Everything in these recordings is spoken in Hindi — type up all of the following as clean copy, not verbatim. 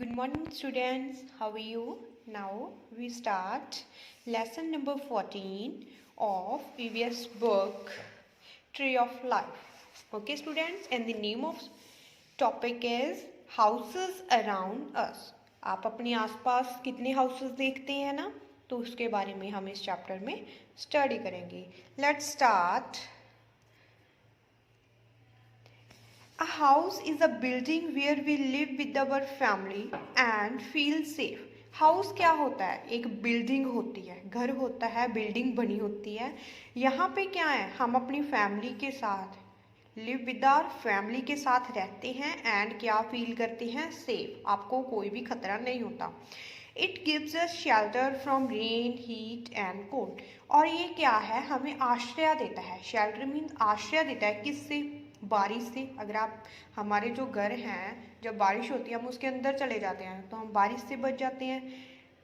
Good morning, students. How are you? Now we start lesson number 14 of previous book, Tree of Life. Okay, students, and the name of topic is Houses Around Us. आप अपने आसपास कितने houses देखते हैं ना, तो उसके बारे में हम इस चैप्टर में स्टडी करेंगे. Let's start. A house is a building where we live with our family and feel safe. House क्या होता है? एक बिल्डिंग होती है, घर होता है, बिल्डिंग बनी होती है. यहाँ पे क्या है? हम अपनी फैमिली के साथ लिव विद आवर फैमिली के साथ रहते हैं एंड क्या फील करते हैं? सेफ. आपको कोई भी खतरा नहीं होता. It gives us shelter from rain, heat and cold. और ये क्या है? हमें आश्रय देता है. शेल्टर मीन्स आश्रय देता है. किससे? बारिश से. अगर आप हमारे जो घर हैं, जब बारिश होती है हम उसके अंदर चले जाते हैं तो हम बारिश से बच जाते हैं.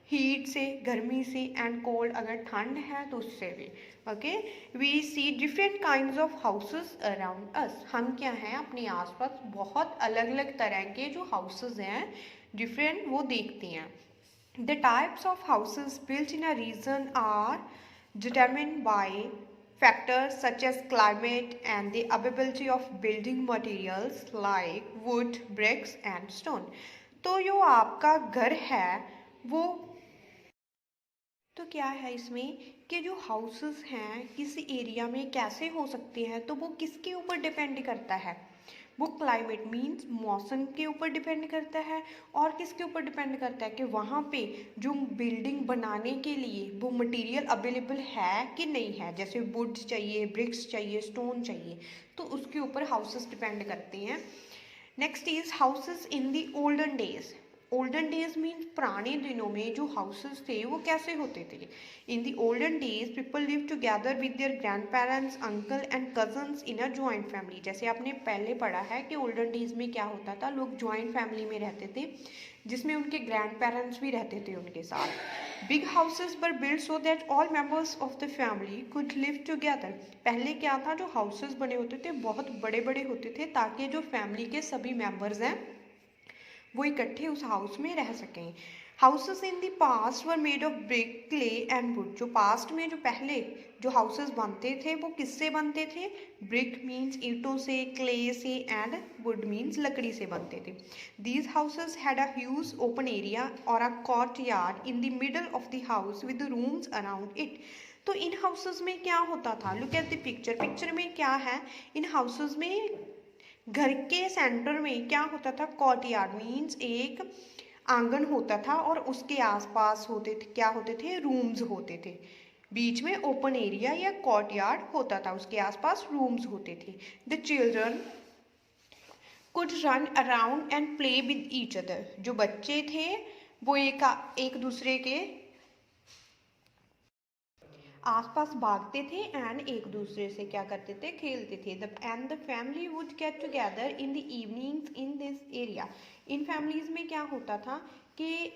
हीट से, गर्मी से, एंड कोल्ड अगर ठंड है तो उससे भी. Okay, we see different kinds of houses around us. हम क्या हैं? अपने आसपास बहुत अलग अलग तरह के जो हाउसेस हैं डिफरेंट, वो देखते हैं. The types of houses built in a region are determined by factors such as climate and the availability of building materials like wood, bricks and stone. तो जो आपका घर है वो तो क्या है इसमें कि जो हाउसेस हैं किसी एरिया में कैसे हो सकते हैं, तो वो किसके ऊपर डिपेंड करता है? वो क्लाइमेट मीन्स मौसम के ऊपर डिपेंड करता है. और किसके ऊपर डिपेंड करता है कि वहाँ पे जो बिल्डिंग बनाने के लिए वो मटेरियल अवेलेबल है कि नहीं है. जैसे वुड चाहिए, ब्रिक्स चाहिए, स्टोन चाहिए, तो उसके ऊपर हाउसेस डिपेंड करते हैं. Next is houses in the olden days. Olden days means पुराने दिनों में जो हाउसेस थे वो कैसे होते थे? In the olden days people live together with their grandparents, uncle and cousins in a joint family. जैसे आपने पहले पढ़ा है कि ओल्डन डेज में क्या होता था, लोग जॉइंट फैमिली में रहते थे जिसमें उनके ग्रैंड पेरेंट्स भी रहते थे उनके साथ. Big houses were build so that all members of the family could live together. पहले क्या था, जो हाउसेस बने होते थे बहुत बड़े बड़े होते थे ताकि जो फैमिली के सभी मेंबर्स हैं वो इकट्ठे उस हाउस में रह सकें. Houses in the past were made of brick, clay and would. जो पास्ट में जो पहले जो हाउसेस बनते थे वो किससे बनते थे? ब्रिक मीन्स ईंटों से, क्ले से, एंड वुड मीन्स लकड़ी से बनते थे. These houses had a huge open area और a courtyard in the middle of the house with rooms around it. तो इन हाउसेस में क्या होता था? Look at the picture. Picture में क्या है? इन हाउसेस में घर के सेंटर में क्या होता था? कॉर्टयार्ड मीन्स एक आंगन होता था और उसके आसपास होते थे, क्या होते थे? रूम्स होते थे. बीच में ओपन एरिया या कॉर्टयार्ड होता था, उसके आसपास रूम्स होते थे. The children could run around and play with each other. जो बच्चे थे वो एक दूसरे के आसपास भागते थे एंड एक दूसरे से क्या करते थे? खेलते थे. And the family would get together in the evenings in this area. In families में क्या होता था कि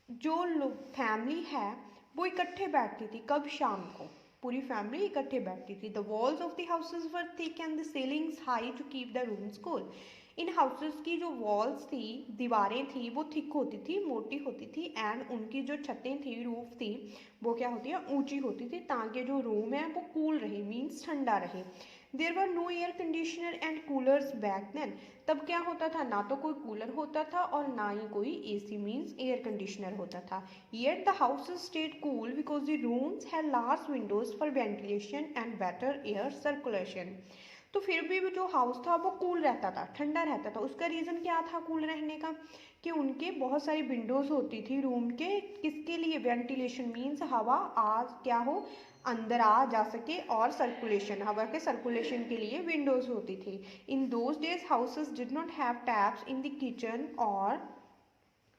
जो लोग फैमिली है वो इकट्ठे बैठती थी. कब? शाम को. पूरी फैमिली इकट्ठे बैठती थी. The walls of the houses were thick and the ceilings high to keep the rooms cool. In houses की जो वॉल्स थी, दीवारें थी, वो थिक होती थी, मोटी होती थी, एंड उनकी जो छतें थी, रूफ थी, वो क्या होती है? ऊंची होती थी ताकि जो रूम है वो कूल रहे, मीन्स ठंडा रहे. There were no air conditioner and coolers back then. तब क्या होता था? ना तो कोई कूलर होता था और ना ही कोई एसी मीन्स एयर कंडीशनर होता था. Yet the houses stayed cool because the rooms had large windows for ventilation and better air circulation. तो फिर भी जो हाउस था वो कूल रहता था, ठंडा रहता था. उसका रीज़न क्या था कूल रहने का? कि उनके बहुत सारी विंडोज़ होती थी रूम के. किसके लिए? वेंटिलेशन मीन्स हवा आ क्या हो, अंदर आ जा सके, और सर्कुलेशन, हवा के सर्कुलेशन के लिए विंडोज़ होती थी. In those days houses did not have taps in the kitchen और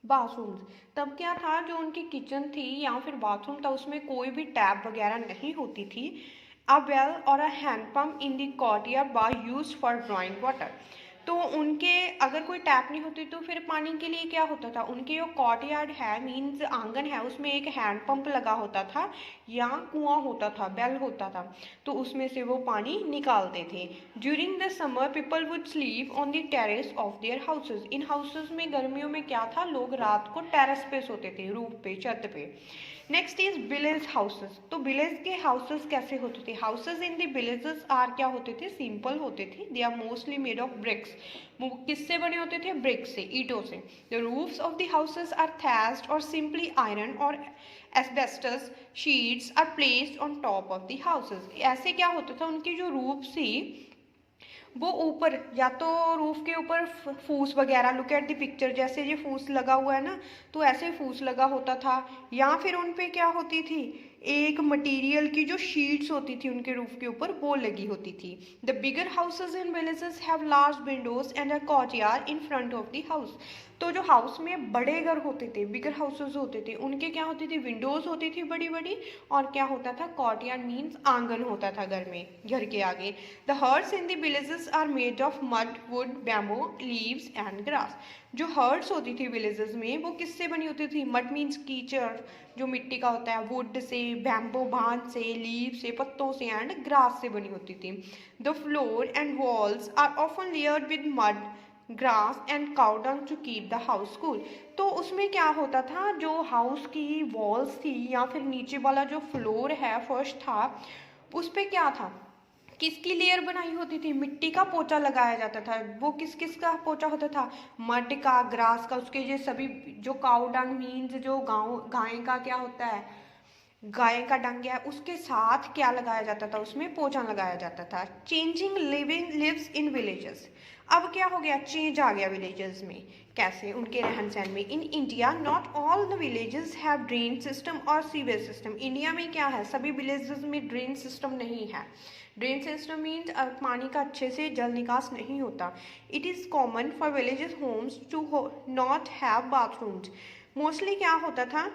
बाथरूम्स. तब क्या था, जो उनकी किचन थी या फिर बाथरूम था उसमें कोई भी टैप वगैरह नहीं होती थी. A well or a hand pump in the courtyard was used for drawing water. तो उनके अगर कोई टैप नहीं होती तो फिर पानी के लिए क्या होता था, उनके जो कॉर्टयार्ड है मीन्स आंगन है उसमें एक हैंड पंप लगा होता था या कुआं होता था, बेल होता था, तो उसमें से वो पानी निकालते थे। During the summer people would sleep on the terrace of their houses. In houses में गर्मियों में क्या था, लोग रात को टेरेस पे सोते थे, रूफ पे, छत पे। Next is village houses. तो विलेज के हाउसेस कैसे होते थे, houses in the villages are क्या होते थे, सिंपल होते थे, they are mostly made of bricks. वो किससे बने होते थे, ब्रिक से, ईंटों से। The roofs of the houses are thatched और सिंपली आयरन और asbestos sheets are placed on top of the houses. ऐसे क्या होता था, उनकी जो रूफ थी वो ऊपर, या तो रूफ के ऊपर फूस वगैरह, लुक एट द पिक्चर, जैसे ये फूस लगा हुआ है ना, तो ऐसे फूस लगा होता था, या फिर उन पे क्या होती थी, एक मटेरियल की जो शीट्स होती थी उनके रूफ के ऊपर वो लगी होती थी। The bigger houses in villages have large windows and a courtyard in front of the house. तो जो हाउस में बड़े घर होते थे, बिगर हाउसेज होते थे, उनके क्या होती थी, विंडोज होती थी बड़ी बड़ी, और क्या होता था, कॉर्टयार्ड मीन्स आंगन होता था घर में, घर के आगे। The huts in the villages are made of mud, wood, bamboo, leaves and grass. जो हर्ट्स होती थी विलेजेस में वो किससे बनी होती थी, मड मीन्स कीचड़ जो मिट्टी का होता है, वुड से, बैम्बो बांस से, लीव से, पत्तों से, एंड ग्रास से बनी होती थी। The floor and walls are often layered with mud, grass and cow dung to keep the house cool. तो उसमें क्या होता था, जो हाउस की वॉल्स थी या फिर नीचे वाला जो फ्लोर है, फर्श था, उस पे क्या था, किसकी लेयर बनाई होती थी, मिट्टी का पोचा लगाया जाता था। वो किस किस का पोचा होता था, मड का, ग्रास का, उसके ये सभी, जो काउ डंग मीन्स जो गाँव गाय का क्या होता है, गाय का डंग है, उसके साथ क्या लगाया जाता था, उसमें पोछा लगाया जाता था। Changing living lives in villages. अब क्या हो गया, चेंज आ गया विलेजेस में, कैसे, उनके रहन सहन में। In India not all the villages have drain system और सीवेज सिस्टम। इंडिया में क्या है, सभी विलेजेस में ड्रेन सिस्टम नहीं है। ड्रेन सिस्टम मीन्स पानी का अच्छे से जल निकास नहीं होता। It is common for villages homes to not have bathrooms. Mostly क्या होता था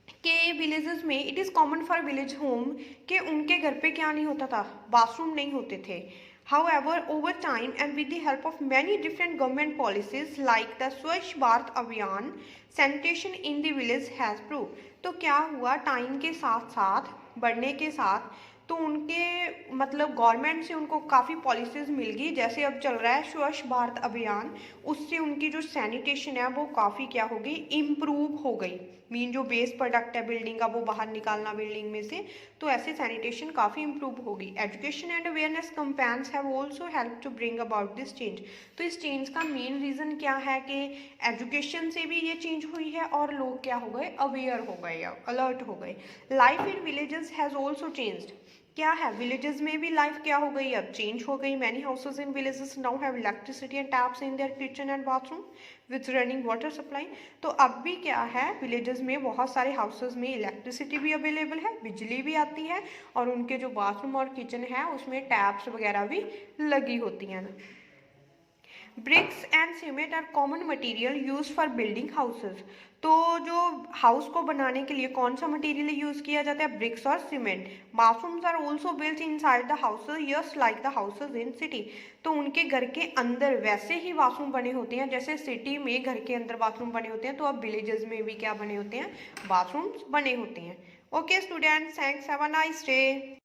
के विलेजेस में, it is common for village home के उनके घर पे क्या नहीं होता था, बाथरूम नहीं होते थे। However, over time and with the help of many different government policies like the Swachh Bharat Abhiyan, sanitation in the village has proved। तो क्या हुआ, टाइम के साथ साथ, बढ़ने के साथ, तो उनके मतलब गवर्नमेंट से उनको काफ़ी पॉलिसीज़ मिल गई, जैसे अब चल रहा है स्वच्छ भारत अभियान, उससे उनकी जो सैनिटेशन है वो काफ़ी क्या हो गई, इम्प्रूव हो गई। मीन जो बेस प्रोडक्ट है बिल्डिंग का वो बाहर निकालना बिल्डिंग में से, तो ऐसे सैनिटेशन काफ़ी इम्प्रूव होगी। Education and awareness campaigns have also help to bring about this change. तो इस चेंज का मेन रीज़न क्या है कि एजुकेशन से भी ये चेंज हुई है और लोग क्या हो गए, अवेयर हो गए, अलर्ट हो गए। Life in villages has also changed. क्या है, विलेजेस में भी लाइफ क्या हो गई, अब चेंज हो गई। Many houses in villages now have electricity and taps in their kitchen and bathroom with running water supply. तो अब भी क्या है, विलेजेस में बहुत सारे हाउसेज में इलेक्ट्रिसिटी भी अवेलेबल है, बिजली भी आती है, और उनके जो बाथरूम और किचन है उसमें टैप्स वगैरह भी लगी होती हैं। Bricks and cement are common material use for building houses. तो जो हाउस को बनाने के लिए कौन सा मटेरियल यूज किया जाता है, ब्रिक्स और cement. Bathrooms are also built inside the houses just like the houses in city. तो उनके घर के अंदर वैसे ही बाथरूम बने होते हैं, जैसे सिटी में घर के अंदर बाथरूम बने होते हैं, तो अब विलेजेस में भी क्या बने होते हैं, बाथरूम्स बने होते हैं। Okay students, thanks, have a nice day.